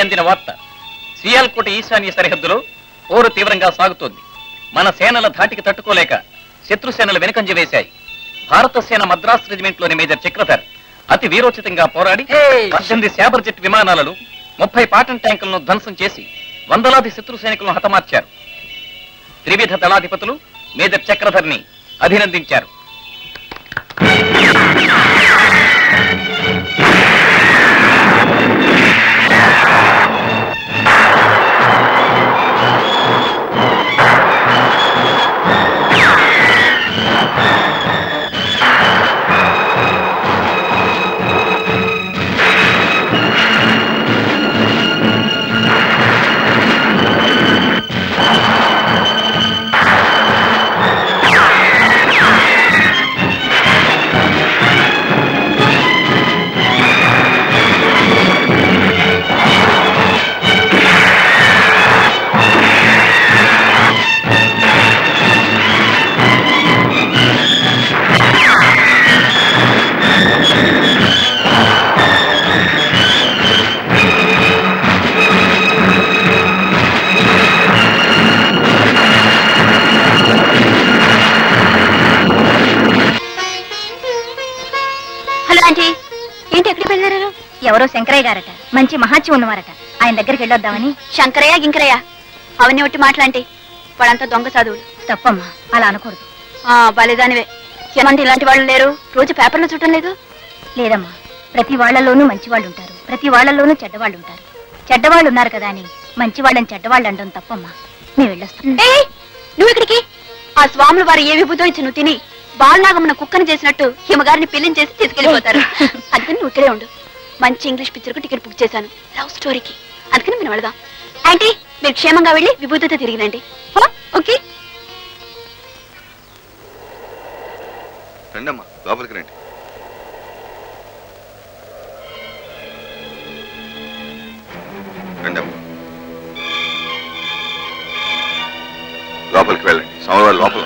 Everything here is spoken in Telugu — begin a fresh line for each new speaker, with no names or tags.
అందిన వార్త. సియాల్కోట ఈశాన్య సరిహద్దులో పోరు తీవ్రంగా సాగుతోంది. మన సేనల ధాటికి తట్టుకోలేక శత్రుసేనలు వెనుకంజ వేశాయి. భారత సేన మద్రాస్ రెజిమెంట్లోని మేజర్ చక్రధర్ అతి వీరోచితంగా పోరాడి 18 శాబర్ జెట్ విమానాలను 30 పాటన్ ట్యాంకులను ధ్వంసం చేసి వందలాది శత్రు సైనికులను హతమార్చారు. త్రివిధ దళాధిపతులు మేజర్ చక్రధర్ని అభినందించారు.
ఎవరో శంకరయ్య గారట, మంచి మహాత్యం ఉన్నవారట. ఆయన దగ్గరికి వెళ్ళొద్దామని.
శంకరయ్య గింకరయ్య అవన్నీ ఒట్టి మాట్లాంటి వాడంతా దొంగ చదువులు.
తప్పమ్మా, అలా అనకూడదు.
బలిదానివే. ఏమంది ఇలాంటి వాళ్ళు లేరు? రోజు పేపర్లో చూడటం లేదు?
లేదమ్మా, ప్రతి వాళ్లలోనూ మంచి వాళ్ళు ఉంటారు, ప్రతి వాళ్లలోనూ చెడ్డవాళ్ళు ఉంటారు. చెడ్డవాళ్ళు ఉన్నారు కదా అని మంచి వాళ్ళని చెడ్డవాళ్ళు అంటాం తప్పమ్మా. మేము వెళ్ళొస్తాం.
నువ్వు ఇక్కడికి? ఆ స్వాములు వారు ఏ విభూతో ఇచ్చి నువ్వు తిని బాలనాగమ్మన కుక్కను చేసినట్టు హిమగారిని పెళ్లిని చేసి తీసుకెళ్లిపోతారు. అందుకని నువ్వు ఇక్కడే ఉండు. మంచి ఇంగ్లీష్ పిక్చర్ కు టికెట్ బుక్ చేశాను, లవ్ స్టోరీకి. అందుకని మనం వెళదాం. ఆంటీ, మీరు క్షేమంగా వెళ్ళి విభూతితో తిరిగినండి. ఓకే?
రండమ్మా, లోపలికి రండి. రండమ్మా, లోపలికి వెళ్ళండి. సమవారు లోపల